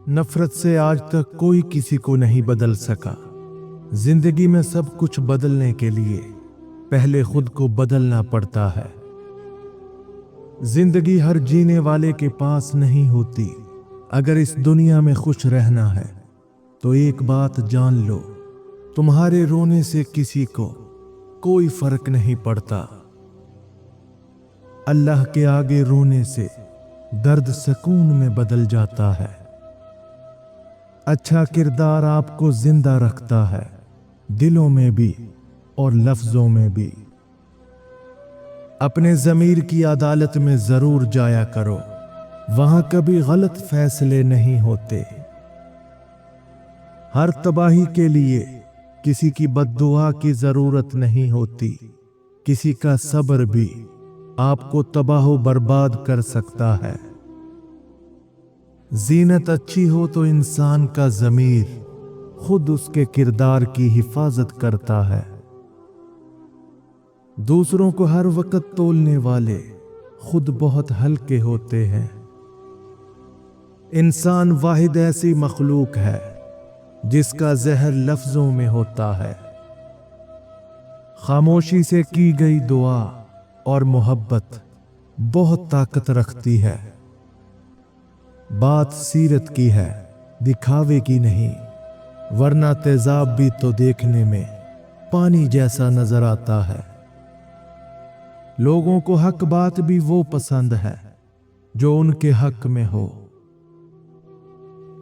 नफरत से आज तक कोई किसी को नहीं बदल सका। जिंदगी में सब कुछ बदलने के लिए पहले खुद को बदलना पड़ता है। जिंदगी हर जीने वाले के पास नहीं होती। अगर इस दुनिया में खुश रहना है तो एक बात जान लो, तुम्हारे रोने से किसी को कोई फर्क नहीं पड़ता। अल्लाह के आगे रोने से दर्द सुकून में बदल जाता है। अच्छा किरदार आपको जिंदा रखता है, दिलों में भी और लफ्जों में भी। अपने ज़मीर की अदालत में जरूर जाया करो, वहां कभी गलत फैसले नहीं होते। हर तबाही के लिए किसी की बद्दुआ की जरूरत नहीं होती। किसी का सब्र भी आपको तबाह बर्बाद कर सकता है। जीनत अच्छी हो तो इंसान का ज़मीर खुद उसके किरदार की हिफाजत करता है। दूसरों को हर वक्त तोलने वाले खुद बहुत हल्के होते हैं। इंसान वाहिद ऐसी मखलूक है जिसका जहर लफ्जों में होता है। खामोशी से की गई दुआ और मोहब्बत बहुत ताकत रखती है। बात सीरत की है, दिखावे की नहीं, वरना तेजाब भी तो देखने में पानी जैसा नजर आता है। लोगों को हक बात भी वो पसंद है जो उनके हक में हो।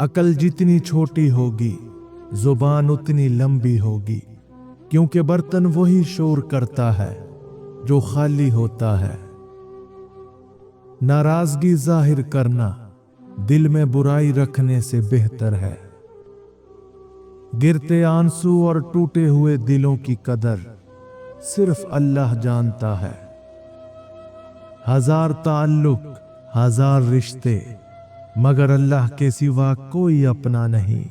अकल जितनी छोटी होगी जुबान उतनी लंबी होगी, क्योंकि बर्तन वही शोर करता है जो खाली होता है। नाराजगी जाहिर करना दिल में बुराई रखने से बेहतर है। गिरते आंसू और टूटे हुए दिलों की कदर सिर्फ अल्लाह जानता है। हजार ताल्लुक, हजार रिश्ते, मगर अल्लाह के सिवा कोई अपना नहीं।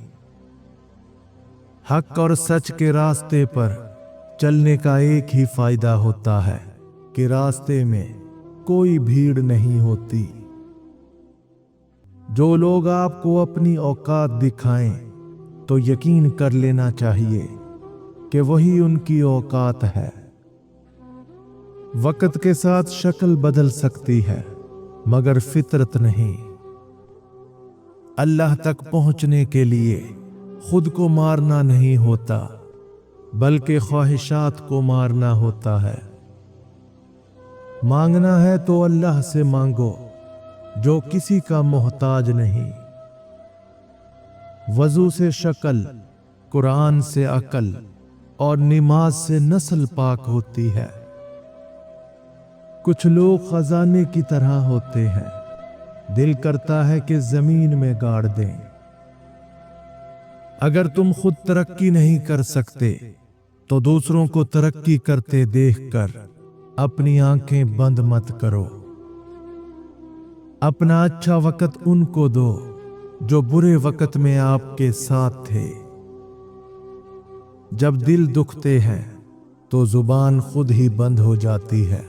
हक और सच के रास्ते पर चलने का एक ही फायदा होता है कि रास्ते में कोई भीड़ नहीं होती। जो लोग आपको अपनी औकात दिखाएं तो यकीन कर लेना चाहिए कि वही उनकी औकात है। वक्त के साथ शक्ल बदल सकती है मगर फितरत नहीं। अल्लाह तक पहुंचने के लिए खुद को मारना नहीं होता, बल्कि ख्वाहिशात को मारना होता है। मांगना है तो अल्लाह से मांगो जो किसी का मोहताज नहीं। वजू से शक्ल, कुरान से अकल और नमाज से नस्ल पाक होती है। कुछ लोग खजाने की तरह होते हैं, दिल करता है कि जमीन में गाड़ दें। अगर तुम खुद तरक्की नहीं कर सकते तो दूसरों को तरक्की करते देखकर अपनी आंखें बंद मत करो। अपना अच्छा वक्त उनको दो जो बुरे वक्त में आपके साथ थे। जब दिल दुखते हैं तो जुबान खुद ही बंद हो जाती है।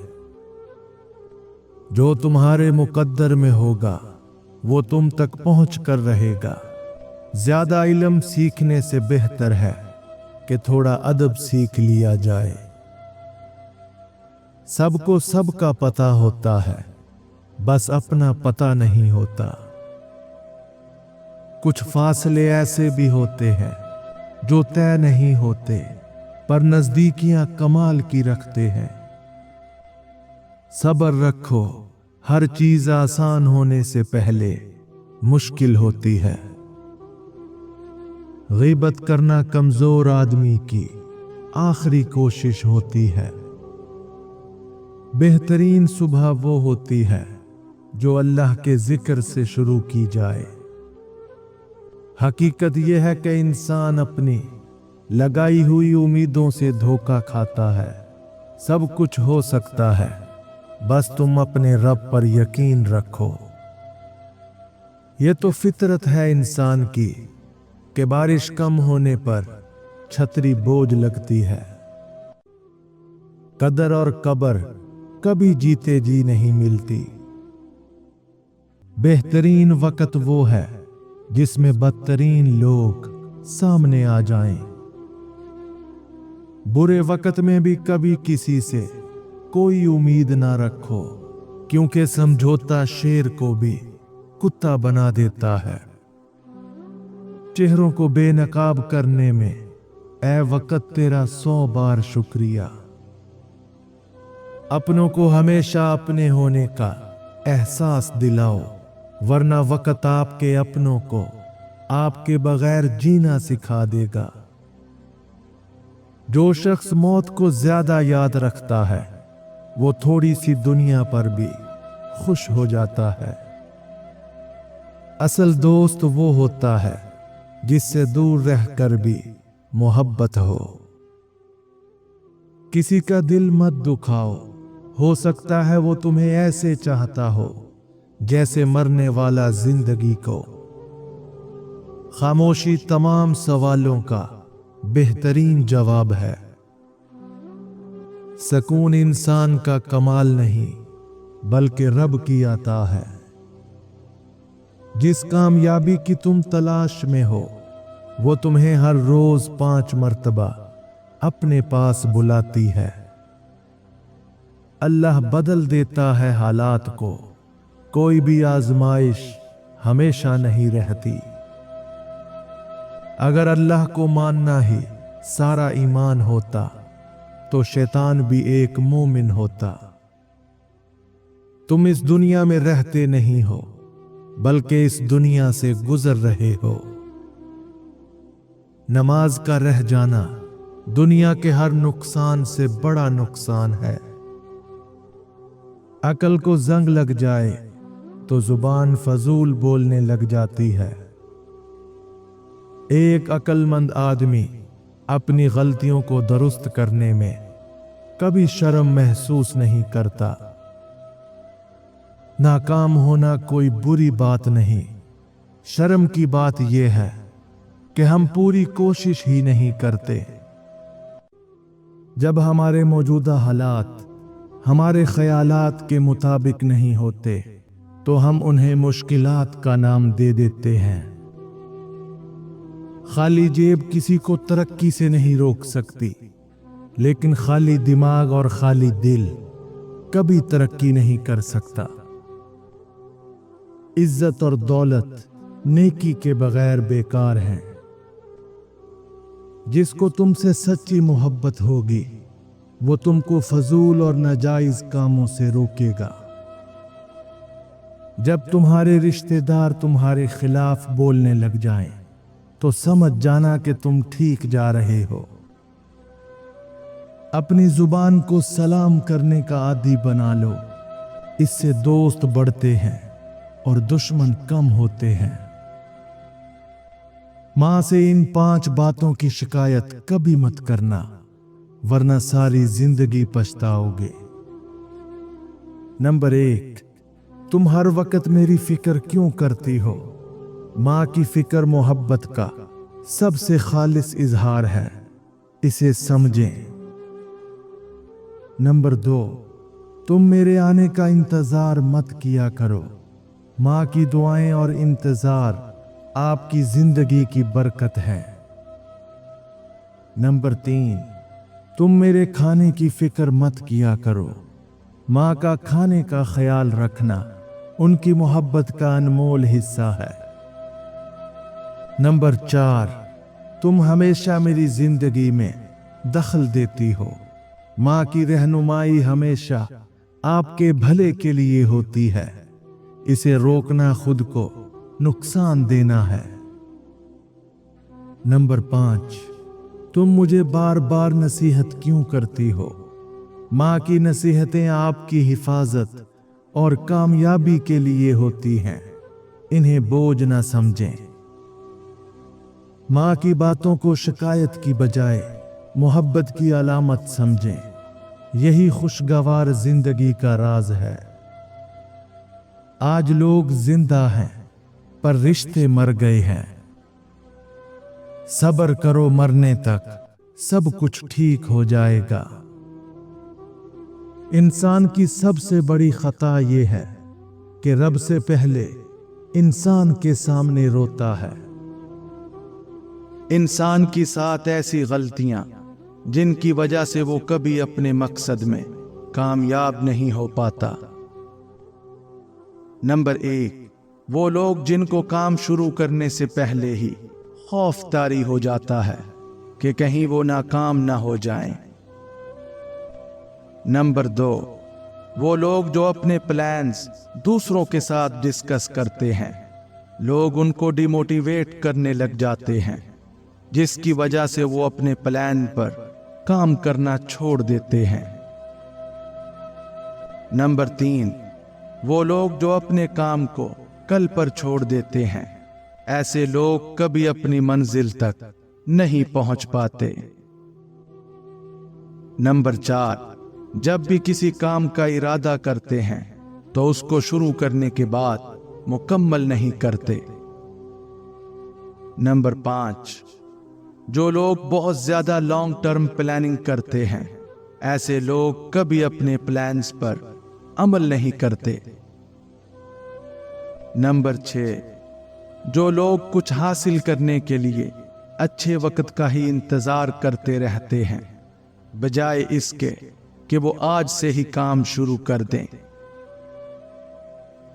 जो तुम्हारे मुकद्दर में होगा वो तुम तक पहुंच कर रहेगा। ज्यादा इल्म सीखने से बेहतर है कि थोड़ा अदब सीख लिया जाए। सबको सबका पता होता है, बस अपना पता नहीं होता। कुछ फासले ऐसे भी होते हैं जो तय नहीं होते, पर नजदीकियां कमाल की रखते हैं। सब्र रखो, हर चीज आसान होने से पहले मुश्किल होती है। गीबत करना कमजोर आदमी की आखिरी कोशिश होती है। बेहतरीन सुबह वो होती है जो अल्लाह के जिक्र से शुरू की जाए। हकीकत यह है कि इंसान अपनी लगाई हुई उम्मीदों से धोखा खाता है। सब कुछ हो सकता है, बस तुम अपने रब पर यकीन रखो। यह तो फितरत है इंसान की कि बारिश कम होने पर छतरी बोझ लगती है। कदर और कबर कभी जीते जी नहीं मिलती। बेहतरीन वक्त वो है जिसमें बदतरीन लोग सामने आ जाएं। बुरे वक्त में भी कभी किसी से कोई उम्मीद ना रखो, क्योंकि समझौता शेर को भी कुत्ता बना देता है। चेहरों को बेनकाब करने में ऐ वक्त तेरा 100 बार शुक्रिया। अपनों को हमेशा अपने होने का एहसास दिलाओ, वरना वक्त आपके अपनों को आपके बगैर जीना सिखा देगा। जो शख्स मौत को ज्यादा याद रखता है वो थोड़ी सी दुनिया पर भी खुश हो जाता है। असल दोस्त वो होता है जिससे दूर रहकर भी मोहब्बत हो। किसी का दिल मत दुखाओ, हो सकता है वो तुम्हें ऐसे चाहता हो जैसे मरने वाला जिंदगी को। खामोशी तमाम सवालों का बेहतरीन जवाब है। सुकून इंसान का कमाल नहीं बल्कि रब की अता है। जिस कामयाबी की तुम तलाश में हो वो तुम्हें हर रोज 5 मर्तबा अपने पास बुलाती है। अल्लाह बदल देता है हालात को, कोई भी आजमाइश हमेशा नहीं रहती। अगर अल्लाह को मानना ही सारा ईमान होता तो शैतान भी एक मोमिन होता। तुम इस दुनिया में रहते नहीं हो बल्कि इस दुनिया से गुजर रहे हो। नमाज का रह जाना दुनिया के हर नुकसान से बड़ा नुकसान है। अकल को जंग लग जाए तो जुबान फजूल बोलने लग जाती है। एक अक्लमंद आदमी अपनी गलतियों को दुरुस्त करने में कभी शर्म महसूस नहीं करता। नाकाम होना कोई बुरी बात नहीं, शर्म की बात यह है कि हम पूरी कोशिश ही नहीं करते। जब हमारे मौजूदा हालात हमारे ख्यालात के मुताबिक नहीं होते तो हम उन्हें मुश्किलात का नाम दे देते हैं। खाली जेब किसी को तरक्की से नहीं रोक सकती, लेकिन खाली दिमाग और खाली दिल कभी तरक्की नहीं कर सकता। इज्जत और दौलत नेकी के बगैर बेकार हैं। जिसको तुमसे सच्ची मोहब्बत होगी वो तुमको फजूल और नाजायज कामों से रोकेगा। जब तुम्हारे रिश्तेदार तुम्हारे खिलाफ बोलने लग जाएं, तो समझ जाना कि तुम ठीक जा रहे हो। अपनी जुबान को सलाम करने का आदी बना लो, इससे दोस्त बढ़ते हैं और दुश्मन कम होते हैं। मां से इन 5 बातों की शिकायत कभी मत करना, वरना सारी जिंदगी पछताओगे। नंबर 1, तुम हर वक्त मेरी फिक्र क्यों करती हो? मां की फिक्र मोहब्बत का सबसे खालिस इजहार है, इसे समझें। नंबर 2, तुम मेरे आने का इंतजार मत किया करो। मां की दुआएं और इंतजार आपकी जिंदगी की बरकत है। नंबर 3, तुम मेरे खाने की फिक्र मत किया करो। मां का खाने का ख्याल रखना उनकी मोहब्बत का अनमोल हिस्सा है। नंबर 4, तुम हमेशा मेरी जिंदगी में दखल देती हो। मां की रहनुमाई हमेशा आपके भले के लिए होती है, इसे रोकना खुद को नुकसान देना है। नंबर 5, तुम मुझे बार बार नसीहत क्यों करती हो? मां की नसीहतें आपकी हिफाजत और कामयाबी के लिए होती हैं, इन्हें बोझ ना समझें। मां की बातों को शिकायत की बजाय मोहब्बत की अलामत समझें, यही खुशगवार जिंदगी का राज है। आज लोग जिंदा हैं पर रिश्ते मर गए हैं। सब्र करो, मरने तक सब कुछ ठीक हो जाएगा। इंसान की सबसे बड़ी खता यह है कि रब से पहले इंसान के सामने रोता है। इंसान की साथ ऐसी गलतियां जिनकी वजह से वो कभी अपने मकसद में कामयाब नहीं हो पाता। नंबर 1, वो लोग जिनको काम शुरू करने से पहले ही खौफ तारी हो जाता है कि कहीं वो नाकाम ना हो जाएं। नंबर 2, वो लोग जो अपने प्लान्स दूसरों के साथ डिस्कस करते हैं, लोग उनको डिमोटिवेट करने लग जाते हैं, जिसकी वजह से वो अपने प्लान पर काम करना छोड़ देते हैं। नंबर 3, वो लोग जो अपने काम को कल पर छोड़ देते हैं, ऐसे लोग कभी अपनी मंजिल तक नहीं पहुंच पाते। नंबर 4, जब भी किसी काम का इरादा करते हैं तो उसको शुरू करने के बाद मुकम्मल नहीं करते। नंबर 5, जो लोग बहुत ज्यादा लॉन्ग टर्म प्लानिंग करते हैं, ऐसे लोग कभी अपने प्लान्स पर अमल नहीं करते। नंबर 6, जो लोग कुछ हासिल करने के लिए अच्छे वक्त का ही इंतजार करते रहते हैं, बजाय इसके कि वो आज से ही काम शुरू कर दें।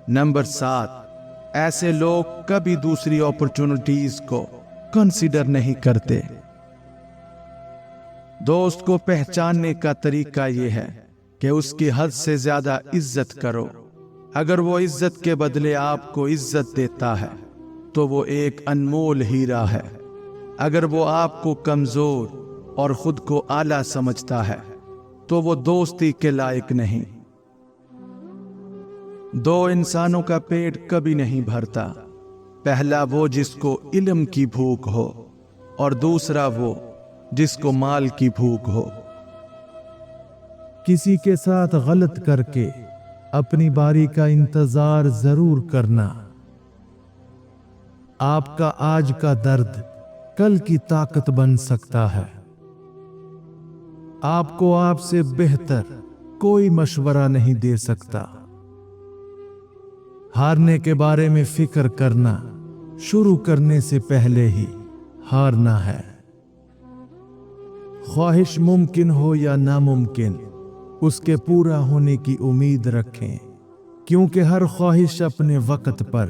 नंबर 7, ऐसे लोग कभी दूसरी अपॉर्चुनिटीज को कंसीडर नहीं करते। दोस्त को पहचानने का तरीका यह है कि उसकी हद से ज्यादा इज्जत करो। अगर वो इज्जत के बदले आपको इज्जत देता है तो वो एक अनमोल हीरा है। अगर वो आपको कमजोर और खुद को आला समझता है तो वो दोस्ती के लायक नहीं। 2 इंसानों का पेट कभी नहीं भरता। पहला वो जिसको इल्म की भूख हो और दूसरा वो जिसको माल की भूख हो। किसी के साथ गलत करके अपनी बारी का इंतजार जरूर करना। आपका आज का दर्द कल की ताकत बन सकता है। आपको आपसे बेहतर कोई मशवरा नहीं दे सकता। हारने के बारे में फिक्र करना शुरू करने से पहले ही हारना है। ख्वाहिश मुमकिन हो या नामुमकिन, उसके पूरा होने की उम्मीद रखें, क्योंकि हर ख्वाहिश अपने वक्त पर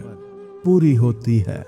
पूरी होती है।